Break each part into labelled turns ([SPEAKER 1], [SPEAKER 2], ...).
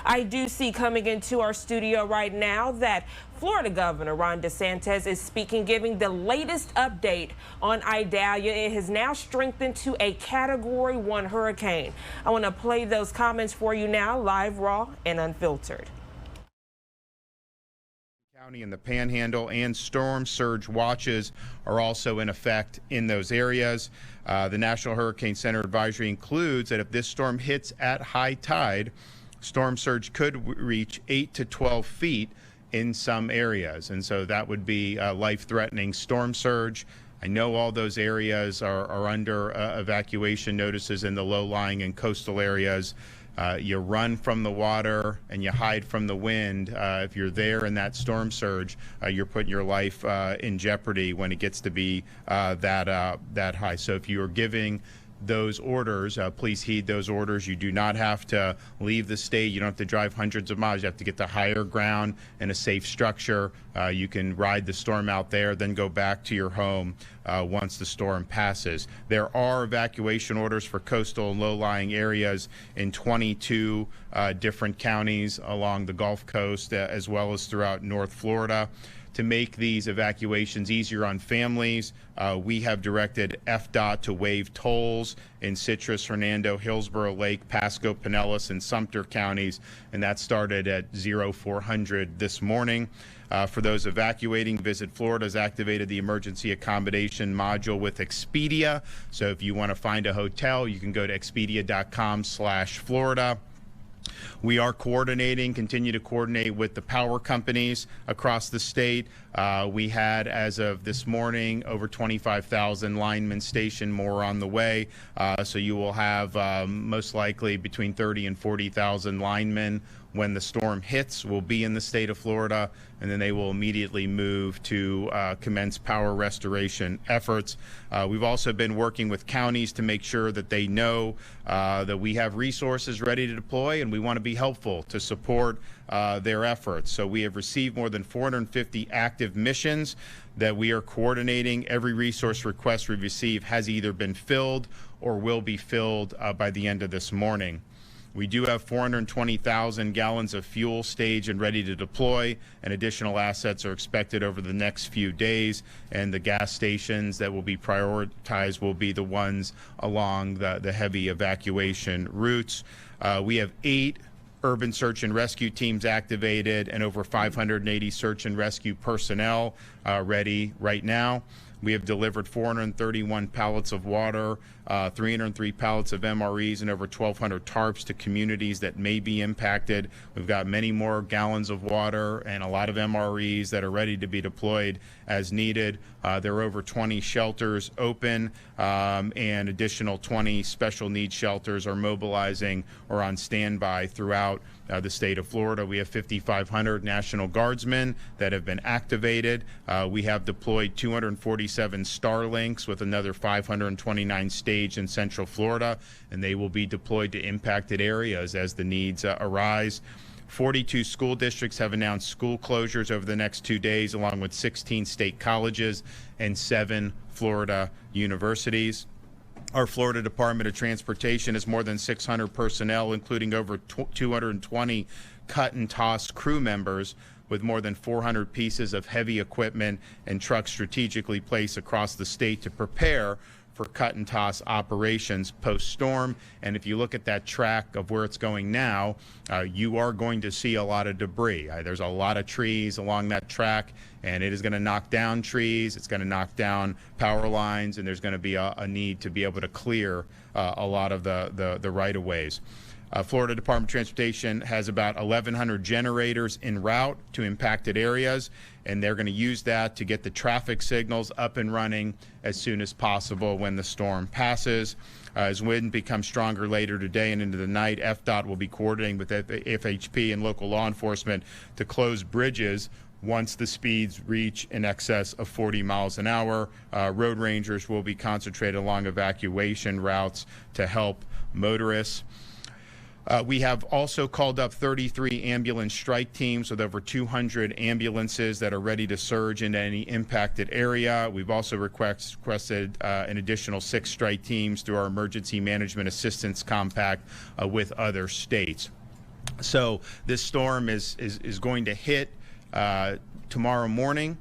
[SPEAKER 1] I do see coming into our studio right now that Florida Governor Ron DeSantis is speaking, giving the latest update on Idalia. It has now strengthened to a Category 1 hurricane. I want to play those comments for you now, live, raw, and unfiltered.
[SPEAKER 2] County in the Panhandle and storm surge watches are also in effect in those areas. The National Hurricane Center advisory includes that if this storm hits at high tide, storm surge could reach 8 to 12 feet in some areas, and so that would be a life-threatening storm surge. I know all those areas are under evacuation notices in the low-lying and coastal areas. You run from the water and you hide from the wind. If you're there in that storm surge, you're putting your life in jeopardy when it gets to be that high. So if you are giving those orders, please heed those orders. You do not have to leave the state. You don't have to drive hundreds of miles. You have to get to higher ground in a safe structure. You can ride the storm out there, then go back to your home once the storm passes. There are evacuation orders for coastal and low-lying areas in 22 different counties along the Gulf Coast, as well as throughout North Florida. To make these evacuations easier on families, we have directed FDOT to waive tolls in Citrus, Hernando, Hillsborough Lake, Pasco, Pinellas, and Sumter counties, and that started at 0400 this morning. For those evacuating, Visit Florida has activated the emergency accommodation module with Expedia. So if you want to find a hotel, you can go to expedia.com/Florida. We are continue to coordinate with the power companies across the state. We had, as of this morning, over 25,000 linemen stationed, more on the way. So you will have most likely between 30 and 40,000 linemen when the storm hits will be in the state of Florida, and then they will immediately move to commence power restoration efforts. We've also been working with counties to make sure that they know that we have resources ready to deploy, and we want to be helpful to support their efforts. So we have received more than 450 active missions that we are coordinating. Every resource request we receive has either been filled or will be filled by the end of this morning. We do have 420,000 gallons of fuel staged and ready to deploy, and additional assets are expected over the next few days, and the gas stations that will be prioritized will be the ones along the heavy evacuation routes. We have 8 urban search and rescue teams activated and over 580 search and rescue personnel ready right now. We have delivered 431 pallets of water, 303 pallets of MREs, and over 1,200 tarps to communities that may be impacted. We've got many more gallons of water and a lot of MREs that are ready to be deployed as needed. There are over 20 shelters open, and additional 20 special needs shelters are mobilizing or on standby throughout the state of Florida. We have 5,500 National Guardsmen that have been activated. We have deployed 247 Starlinks with another 529 staged in Central Florida, and they will be deployed to impacted areas as the needs arise. 42 school districts have announced school closures over the next 2 days, along with 16 state colleges and 7 Florida universities. Our Florida Department of Transportation has more than 600 personnel, including over 220 cut and toss crew members, with more than 400 pieces of heavy equipment and trucks strategically placed across the state to prepare for cut and toss operations post-storm. And if you look at that track of where it's going now, you are going to see a lot of debris. There's a lot of trees along that track, and it is going to knock down trees, it's going to knock down power lines, and there's going to be a need to be able to clear a lot of the right-of-ways. Florida Department of Transportation has about 1,100 generators en route to impacted areas, and they're going to use that to get the traffic signals up and running as soon as possible when the storm passes. As wind becomes stronger later today and into the night, FDOT will be coordinating with FHP and local law enforcement to close bridges once the speeds reach in excess of 40 miles an hour. Road rangers will be concentrated along evacuation routes to help motorists. We have also called up 33 ambulance strike teams with over 200 ambulances that are ready to surge into any impacted area. We've also requested an additional 6 strike teams through our emergency management assistance compact with other states. So this storm is going to hit tomorrow morning.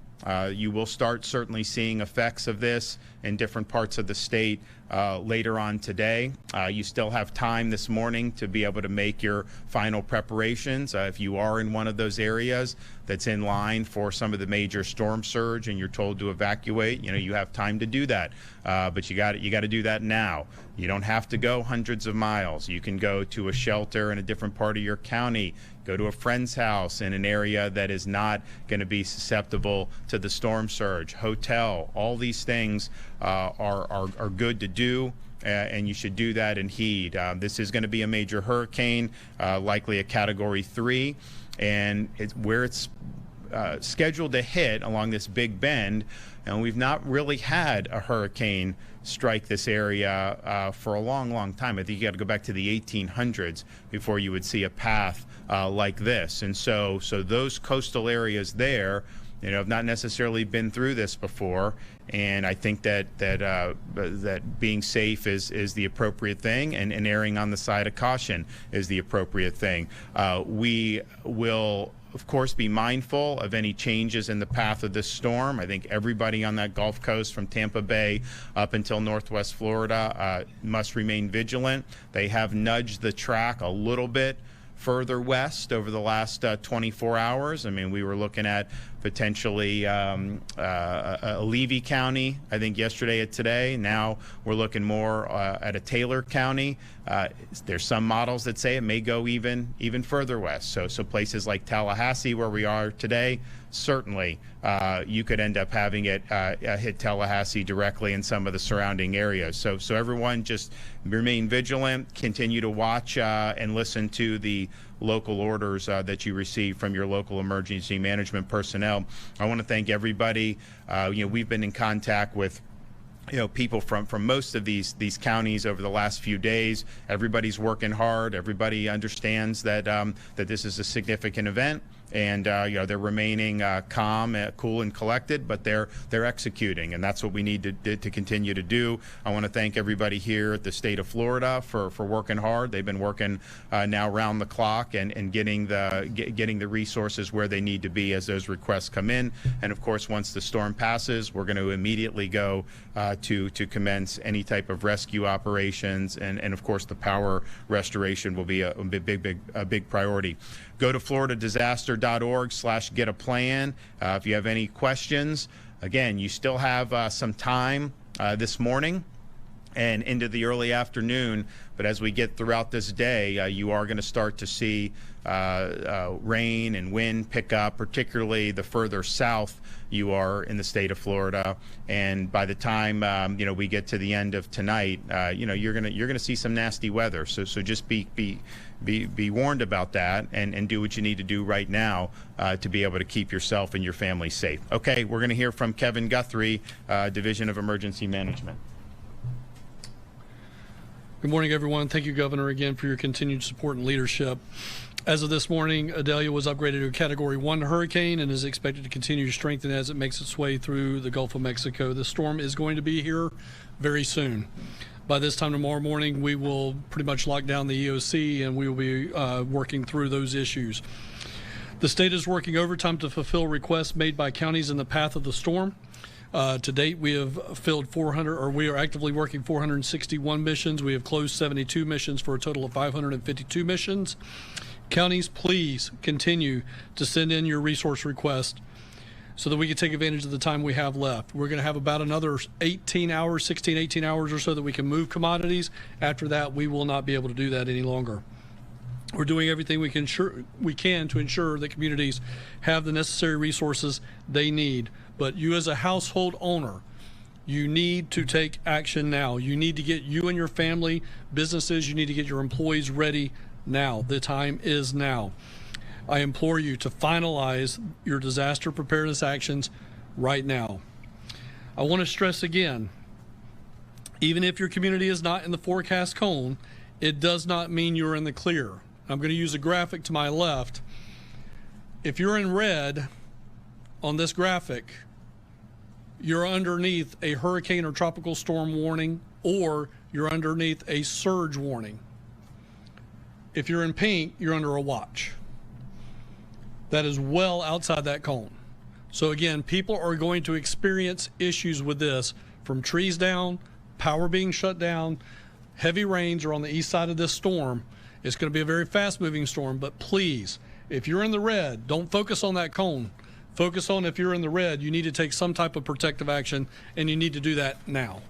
[SPEAKER 2] You will start certainly seeing effects of this in different parts of the state later on today. You still have time this morning to be able to make your final preparations. If you are in one of those areas that's in line for some of the major storm surge and you're told to evacuate, you have time to do that. But you got to do that now. You don't have to go hundreds of miles. You can go to a shelter in a different part of your county, go to a friend's house in an area that is not going to be susceptible to the storm surge, hotel. All these things are good to do, and you should do that and heed. This is going to be a major hurricane, likely a Category 3, and where it's scheduled to hit along this big bend, and we've not really had a hurricane strike this area for a long time. I think you got to go back to the 1800s before you would see a path like this. And so those coastal areas there, have not necessarily been through this before. And I think that being safe is the appropriate thing, and erring on the side of caution is the appropriate thing. We will, of course, be mindful of any changes in the path of this storm. I think everybody on that Gulf Coast from Tampa Bay up until Northwest Florida must remain vigilant. They have nudged the track a little bit further west over the last 24 hours. I mean, we were looking at potentially Levy County, I think yesterday and today. Now we're looking more at a Taylor County. There's some models that say it may go even further west. So places like Tallahassee, where we are today, certainly you could end up having it hit Tallahassee directly in some of the surrounding areas. So everyone just remain vigilant, continue to watch and listen to the local orders that you receive from your local emergency management personnel. I want to thank everybody. We've been in contact with people from most of these counties over the last few days. Everybody's working hard. Everybody understands that that this is a significant event, and they're remaining calm, cool, and collected. But they're executing, and that's what we need to continue to do. I want to thank everybody here at the state of Florida for working hard. They've been working now round the clock and getting the resources where they need to be as those requests come in. And of course, once the storm passes, we're going to immediately go to commence any type of rescue operations, and of course the power restoration will be a big priority. Go to floridadisaster.org/get-a-plan if you have any questions. Again, you still have some time this morning and into the early afternoon, but as we get throughout this day, you are going to start to see rain and wind pick up, particularly the further south you are in the state of Florida. And by the time we get to the end of tonight, you're gonna see some nasty weather. So just be warned about that, and do what you need to do right now to be able to keep yourself and your family safe. Okay, we're going to hear from Kevin Guthrie, Division of Emergency Management.
[SPEAKER 3] Good morning, everyone. Thank you, Governor, again for your continued support and leadership. As of this morning, Idalia was upgraded to a Category 1 hurricane and is expected to continue to strengthen as it makes its way through the Gulf of Mexico. The storm is going to be here very soon. By this time tomorrow morning, we will pretty much lock down the EOC, and we will be working through those issues. The state is working overtime to fulfill requests made by counties in the path of the storm. To date, we have filled 400, or we are actively working 461 missions. We have closed 72 missions for a total of 552 missions. Counties, please continue to send in your resource request so that we can take advantage of the time we have left. We're going to have about another 18 hours or so that we can move commodities. After that, we will not be able to do that any longer. We're doing everything we can to ensure that communities have the necessary resources they need. But you as a household owner, you need to take action now. You need to get you and your family, businesses, you need to get your employees ready now. The time is now. I implore you to finalize your disaster preparedness actions right now. I want to stress again, even if your community is not in the forecast cone, it does not mean you're in the clear. I'm going to use a graphic to my left. If you're in red on this graphic, you're underneath a hurricane or tropical storm warning, or you're underneath a surge warning. If you're in pink, you're under a watch. That is well outside that cone. So again, people are going to experience issues with this, from trees down, power being shut down, heavy rains are on the east side of this storm. It's going to be a very fast-moving storm, but please, if you're in the red, don't focus on that cone. Focus on, if you're in the red, you need to take some type of protective action, and you need to do that now.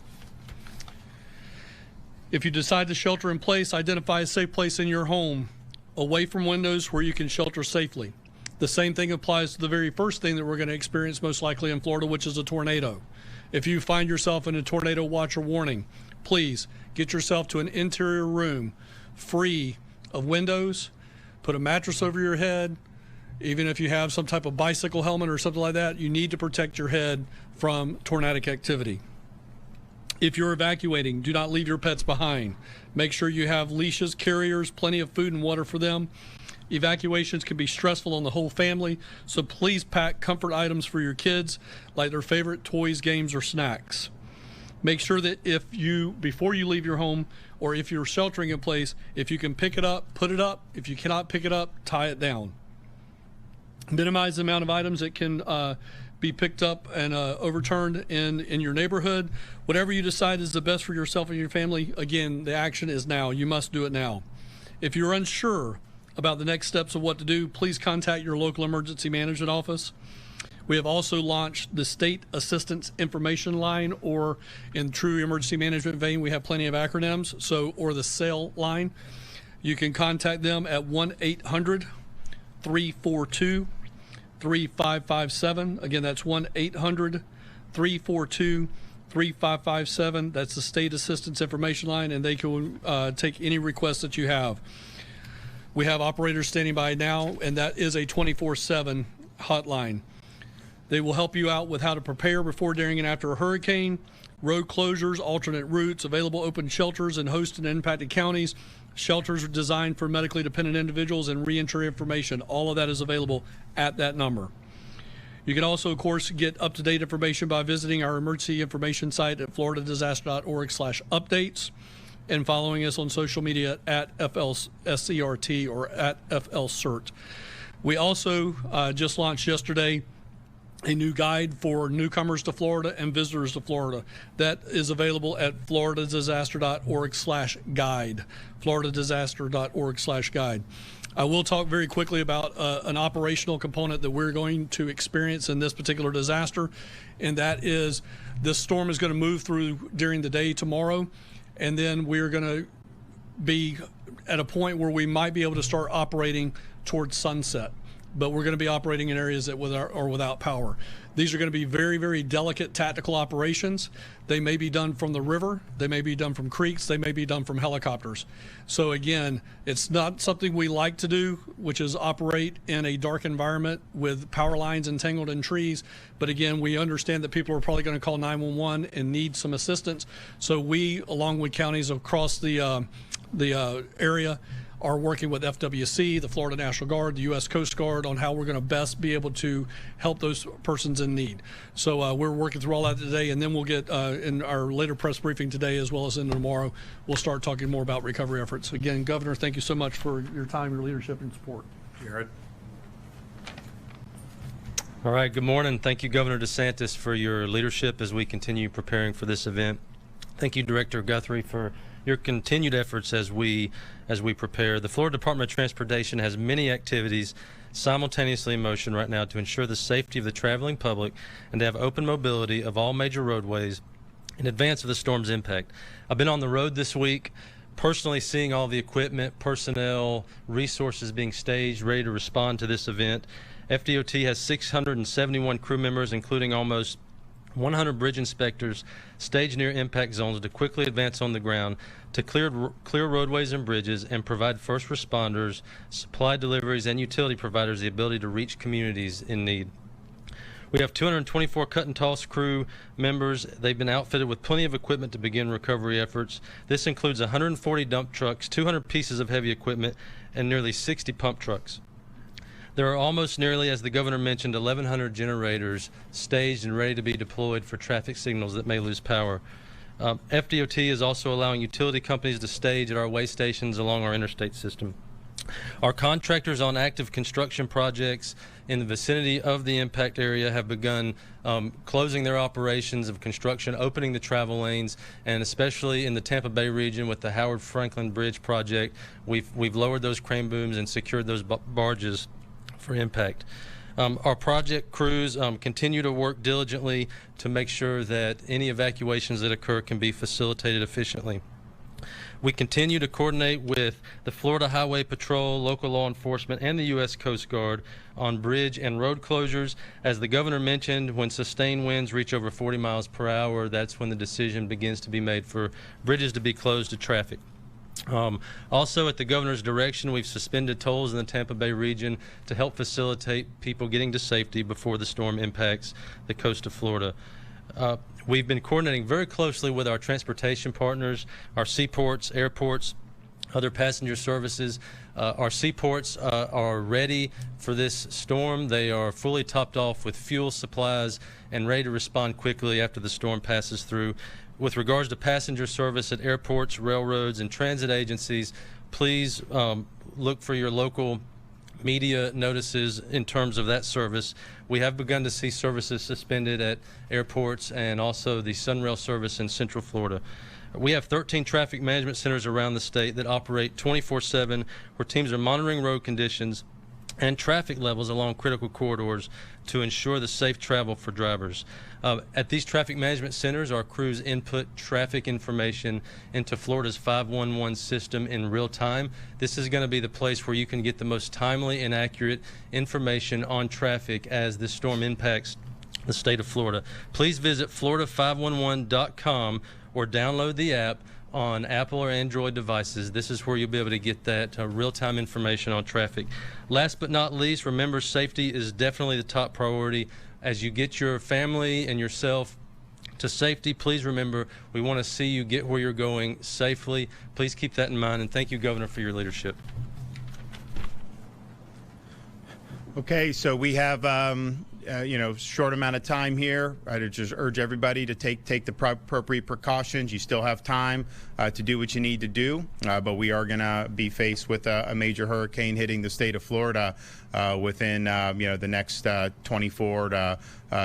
[SPEAKER 3] If you decide to shelter in place, identify a safe place in your home, away from windows where you can shelter safely. The same thing applies to the very first thing that we're going to experience most likely in Florida, which is a tornado. If you find yourself in a tornado watch or warning, please get yourself to an interior room free of windows, put a mattress over your head. Even if you have some type of bicycle helmet or something like that, you need to protect your head from tornadic activity. If you're evacuating, do not leave your pets behind. Make sure you have leashes, carriers, plenty of food and water for them. Evacuations can be stressful on the whole family, so please pack comfort items for your kids, like their favorite toys, games, or snacks. Make sure that before you leave your home, or if you're sheltering in place, if you can pick it up, put it up. If you cannot pick it up, tie it down. Minimize the amount of items that can be picked up and overturned in your neighborhood. Whatever you decide is the best for yourself and your family, again, the action is now. You must do it now. If you're unsure about the next steps of what to do, please contact your local emergency management office. We have also launched the State Assistance Information Line, or in true emergency management vein, we have plenty of acronyms, or the SAIL line. You can contact them at 1-800-342-3557. Again, that's 1-800-342-3557. That's the State Assistance Information Line, and they can take any requests that you have. We have operators standing by now, and that is a 24/7 hotline. They will help you out with how to prepare before, during, and after a hurricane, road closures, alternate routes, available open shelters in host and impacted counties, shelters designed for medically dependent individuals, and reentry information. All of that is available at that number. You can also, of course, get up-to-date information by visiting our emergency information site at floridadisaster.org/updates and following us on social media at FLSCRT or at FLCERT. We also just launched yesterday a new guide for newcomers to Florida and visitors to Florida. That is available at floridadisaster.org/guide, floridadisaster.org/guide. I will talk very quickly about an operational component that we're going to experience in this particular disaster, and that is this storm is going to move through during the day tomorrow, and then we're going to be at a point where we might be able to start operating towards sunset. But we're going to be operating in areas that are without power. These are going to be very, very delicate tactical operations. They may be done from the river, they may be done from creeks, they may be done from helicopters. So again, it's not something we like to do, which is operate in a dark environment with power lines entangled in trees. But again, we understand that people are probably going to call 911 and need some assistance. So we, along with counties across the area, are working with FWC, the Florida National Guard, the U.S. Coast Guard on how we're going to best be able to help those persons in need. So we're working through all that today, and then we'll get in our later press briefing today, as well as in tomorrow, we'll start talking more about recovery efforts. Again, Governor, thank you so much for your time, your leadership, and support.
[SPEAKER 4] Jared. All right, good morning. Thank you, Governor DeSantis, for your leadership as we continue preparing for this event. Thank you, Director Guthrie, for your continued efforts as we prepare. The Florida Department of Transportation has many activities simultaneously in motion right now to ensure the safety of the traveling public and to have open mobility of all major roadways in advance of the storm's impact. I've been on the road this week, personally seeing all the equipment, personnel, resources being staged, ready to respond to this event. FDOT has 671 crew members, including almost 100 bridge inspectors staged near impact zones to quickly advance on the ground to clear roadways and bridges and provide first responders, supply deliveries, and utility providers the ability to reach communities in need. We have 224 cut and toss crew members. They've been outfitted with plenty of equipment to begin recovery efforts. This includes 140 dump trucks, 200 pieces of heavy equipment, and nearly 60 pump trucks. There are almost nearly, as the governor mentioned, 1,100 generators staged and ready to be deployed for traffic signals that may lose power. FDOT is also allowing utility companies to stage at our way stations along our interstate system. Our contractors on active construction projects in the vicinity of the impact area have begun closing their operations of construction, opening the travel lanes, and especially in the Tampa Bay region with the Howard Franklin Bridge project, we've lowered those crane booms and secured those barges for impact. Our project crews continue to work diligently to make sure that any evacuations that occur can be facilitated efficiently. We continue to coordinate with the Florida Highway Patrol, local law enforcement, and the U.S. Coast Guard on bridge and road closures. As the governor mentioned, when sustained winds reach over 40 miles per hour, that's when the decision begins to be made for bridges to be closed to traffic. Also, at the governor's direction, we've suspended tolls in the Tampa Bay region to help facilitate people getting to safety before the storm impacts the coast of Florida. We've been coordinating very closely with our transportation partners, our seaports, airports, other passenger services. Our seaports are ready for this storm. They are fully topped off with fuel supplies and ready to respond quickly after the storm passes through. With regards to passenger service at airports, railroads, and transit agencies, please look for your local media notices in terms of that service. We have begun to see services suspended at airports and also the Sunrail service in Central Florida. We have 13 traffic management centers around the state that operate 24/7, where teams are monitoring road conditions and traffic levels along critical corridors to ensure the safe travel for drivers. At these traffic management centers, our crews input traffic information into Florida's 511 system in real time. This is going to be the place where you can get the most timely and accurate information on traffic as this storm impacts the state of Florida. Please visit florida511.com or download the app on Apple or Android devices. This is where you'll be able to get that real-time information on traffic. Last but not least, remember, safety is definitely the top priority. As you get your family and yourself to safety, please remember, we want to see you get where you're going safely. Please keep that in mind, and thank you, Governor, for your leadership.
[SPEAKER 2] Okay, so we have short amount of time here. I'd just urge everybody to take the appropriate precautions. You still have time to do what you need to do, but we are going to be faced with a major hurricane hitting the state of Florida within the next 24 to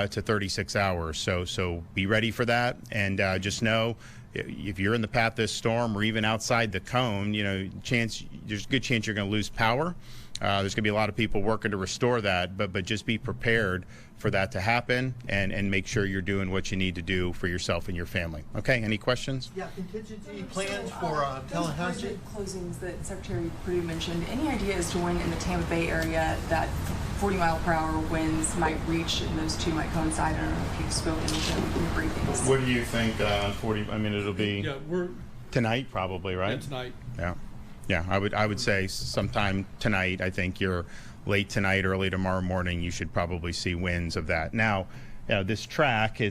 [SPEAKER 2] 36 hours. So be ready for that, and just know, if you're in the path of this storm or even outside the cone, there's a good chance you're going to lose power. There's going to be a lot of people working to restore that, but just be prepared for that to happen, and make sure you're doing what you need to do for yourself and your family. Okay, any questions?
[SPEAKER 5] Yeah, contingency plans for Tallahassee?
[SPEAKER 6] Closings that Secretary Perdue mentioned, any idea as to when in the Tampa Bay area that 40-mile-per-hour winds might reach and those two might coincide? I don't know if you've spoken to your briefings.
[SPEAKER 2] What do you think on 40? I mean, it'll be tonight probably, right?
[SPEAKER 3] Yeah, tonight.
[SPEAKER 2] Yeah, I would say sometime tonight. I think you're late tonight, early tomorrow morning. You should probably see winds of that. Now, this track,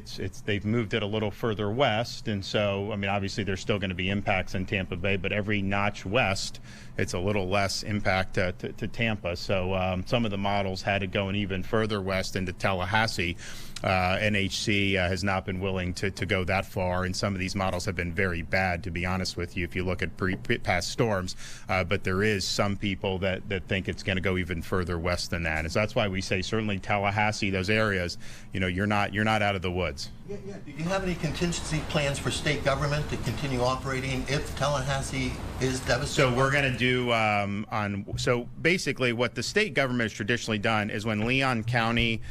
[SPEAKER 2] they've moved it a little further west, and so obviously there's still going to be impacts in Tampa Bay, but every notch west, it's a little less impact to Tampa. So some of the models had it going even further west into Tallahassee. NHC has not been willing to go that far, and some of these models have been very bad, to be honest with you, if you look at past storms. But there is some people that think it's going to go even further west than that, and so that's why we say certainly Tallahassee, those areas, you're not out of the woods.
[SPEAKER 5] Yeah. Do you have any contingency plans for state government to continue operating if Tallahassee is devastated?
[SPEAKER 2] So we're going to do so basically what the state government has traditionally done is when Leon County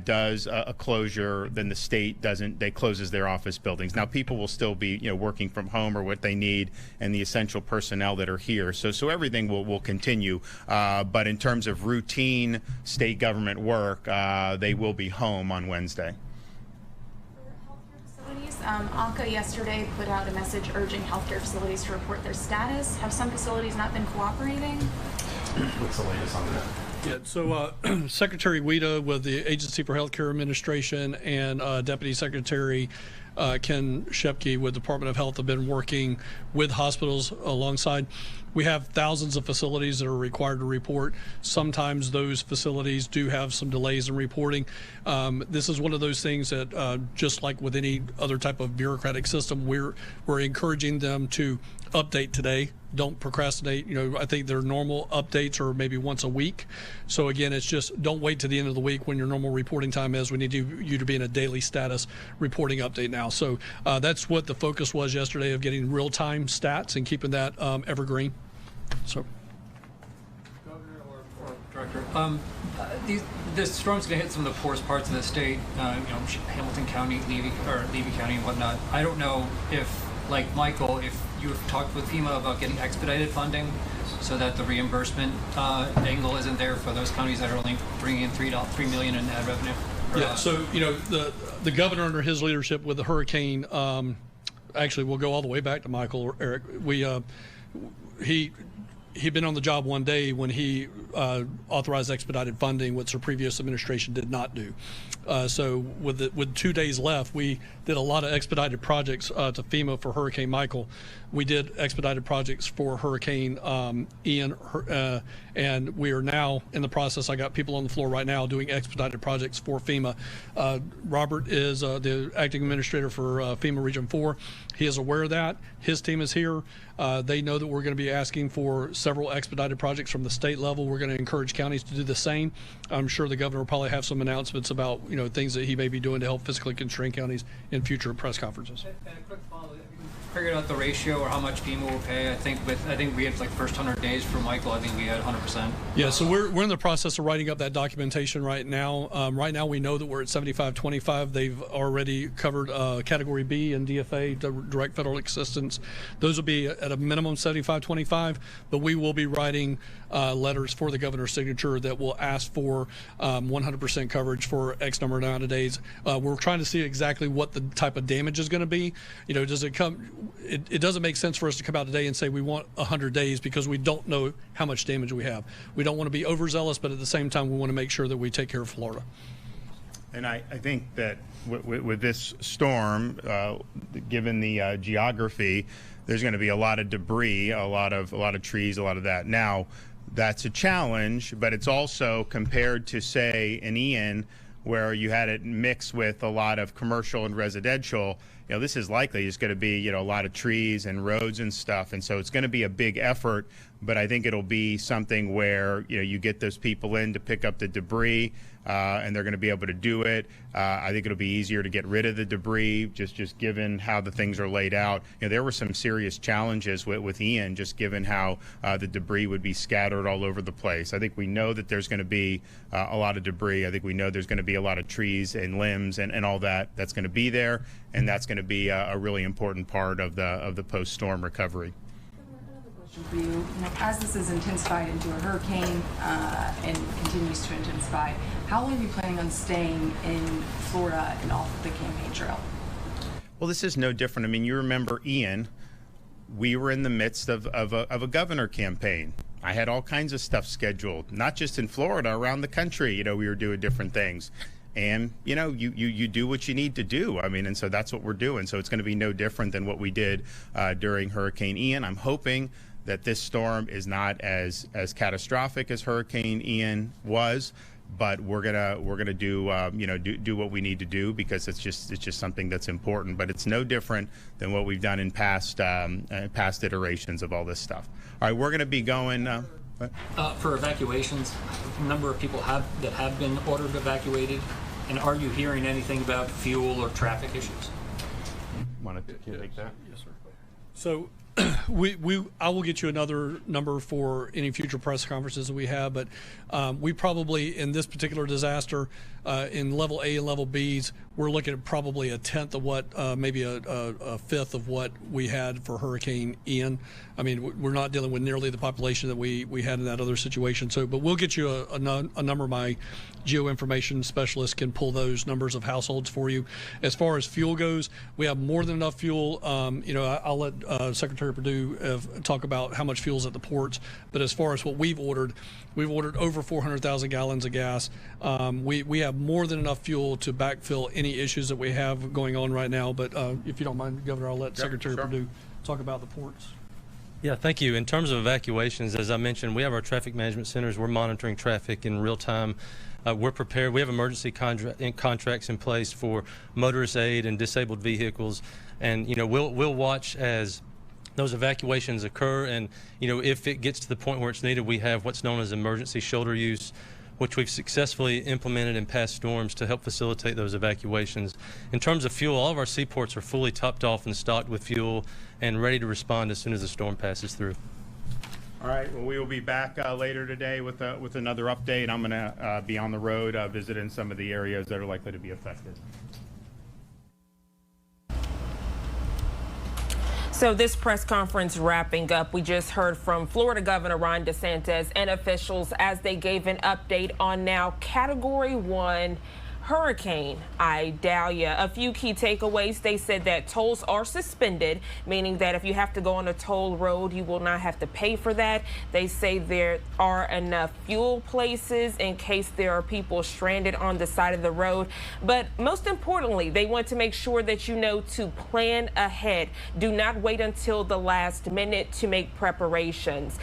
[SPEAKER 2] does a closure, then the state closes their office buildings. Now people will still be working from home or what they need, and the essential personnel that are here. So everything will continue, but in terms of routine state government work, they will be home on Wednesday.
[SPEAKER 7] ACA yesterday put out a message urging healthcare facilities to report their status. Have some facilities not been cooperating?
[SPEAKER 2] What's the latest on that?
[SPEAKER 3] Yeah, so Secretary Wida with the Agency for Healthcare Administration and Deputy Secretary Ken Shepke with Department of Health have been working with hospitals alongside. we have thousands of facilities that are required to report. Sometimes those facilities do have some delays in reporting. This is one of those things that, just like with any other type of bureaucratic system, we're encouraging them to update today. Don't procrastinate. I think their normal updates are maybe once a week. So again, it's just don't wait to the end of the week when your normal reporting time is. We need you to be in a daily status reporting update now. So that's what the focus was yesterday, of getting real-time stats and keeping that evergreen. So,
[SPEAKER 8] Governor or Director, this storm's going to hit some of the poorest parts of the state. Hamilton County, Levy County, and whatnot. I don't know if, like Michael, if you have talked with FEMA about getting expedited funding so that the reimbursement angle isn't there for those counties that are only bringing in $3 million in ad revenue.
[SPEAKER 3] Yeah. So the governor under his leadership with the hurricane, actually we'll go all the way back to Michael or Eric. He'd been on the job one day when he authorized expedited funding, which the previous administration did not do. So with 2 days left, we did a lot of expedited projects to FEMA for Hurricane Michael. We did expedited projects for Hurricane Ian, and we are now in the process. I got people on the floor right now doing expedited projects for FEMA. Robert is the acting administrator for FEMA Region 4. He is aware of that. His team is here. They know that we're going to be asking for several expedited projects from the state level. We're going to encourage counties to do the same. I'm sure the governor will probably have some announcements about things that he may be doing to help fiscally constrained counties in future press conferences.
[SPEAKER 8] And a quick follow-up. Figured out the ratio or how much FEMA will pay. I think we had like first 100 days for Michael. I think we had 100%.
[SPEAKER 3] Yeah, so we're in the process of writing up that documentation right now. Right now we know that we're at 75-25. They've already covered Category B and DFA, direct federal assistance. Those will be at a minimum 75-25, but we will be writing letters for the governor's signature that will ask for 100% coverage for X number amount of days. We're trying to see exactly what the type of damage is going to be. Does it come? It doesn't make sense for us to come out today and say we want 100 days because we don't know how much damage we have. We don't want to be overzealous, but at the same time, we want to make sure that we take care of Florida.
[SPEAKER 2] And I think that with this storm, given the geography, there's going to be a lot of debris, a lot of trees, a lot of that. Now, that's a challenge, but it's also compared to, say, an Ian, where you had it mixed with a lot of commercial and residential. This is likely just going to be, a lot of trees and roads and stuff. And so it's going to be a big effort, but I think it'll be something where, you get those people in to pick up the debris, and they're going to be able to do it. I think it'll be easier to get rid of the debris, just given how the things are laid out. There were some serious challenges with Ian, just given how the debris would be scattered all over the place. I think we know that there's going to be a lot of debris. I think we know there's going to be a lot of trees and limbs and all that's going to be there, and that's going to be a really important part of the post-storm recovery.
[SPEAKER 6] For you, as this is intensified into a hurricane and continues to intensify, how long are you planning on staying in Florida and off the campaign trail?
[SPEAKER 2] Well, this is no different. I mean, you remember Ian, we were in the midst of a governor campaign. I had all kinds of stuff scheduled, not just in Florida, around the country. We were doing different things. And, you do what you need to do. I mean, and so that's what we're doing. So it's going to be no different than what we did during Hurricane Ian. I'm hoping that this storm is not as catastrophic as Hurricane Ian was, but we're gonna do do what we need to do, because it's just something that's important. But it's no different than what we've done in past iterations of all this stuff. All right, we're gonna be going.
[SPEAKER 9] For evacuations, a number of people have been ordered evacuated, and are you hearing anything about fuel or traffic issues?
[SPEAKER 2] Want to take that?
[SPEAKER 3] Yes, sir. So I will get you another number for any future press conferences that we have, but we probably, in this particular disaster, in level A and level Bs, we're looking at probably a tenth of what, maybe a fifth of what we had for Hurricane Ian. I mean, we're not dealing with nearly the population that we had in that other situation. So, but we'll get you a number. My geo information specialist can pull those numbers of households for you. As far as fuel goes, we have more than enough fuel. I'll let Secretary Perdue talk about how much fuel is at the ports. But as far as what we've ordered over 400,000 gallons of gas. We have more than enough fuel to backfill any issues that we have going on right now. But if you don't mind, Governor, I'll let Secretary Perdue talk about the ports.
[SPEAKER 4] Yeah, thank you. In terms of evacuations, as I mentioned, we have our traffic management centers. We're monitoring traffic in real time. We're prepared. We have emergency contracts in place for motorist aid and disabled vehicles, and we'll watch as those evacuations occur. And if it gets to the point where it's needed, we have what's known as emergency shoulder use, which we've successfully implemented in past storms to help facilitate those evacuations. In terms of fuel, all of our seaports are fully topped off and stocked with fuel and ready to respond as soon as the storm passes through.
[SPEAKER 2] All right, well, we will be back later today with another update. I'm going to be on the road visiting some of the areas that are likely to be affected.
[SPEAKER 1] So this press conference wrapping up, we just heard from Florida Governor Ron DeSantis and officials as they gave an update on now Category 1 Hurricane Idalia. A few key takeaways. They said that tolls are suspended, meaning that if you have to go on a toll road, you will not have to pay for that. They say there are enough fuel places in case there are people stranded on the side of the road. But most importantly, they want to make sure that you know to plan ahead. Do not wait until the last minute to make preparations.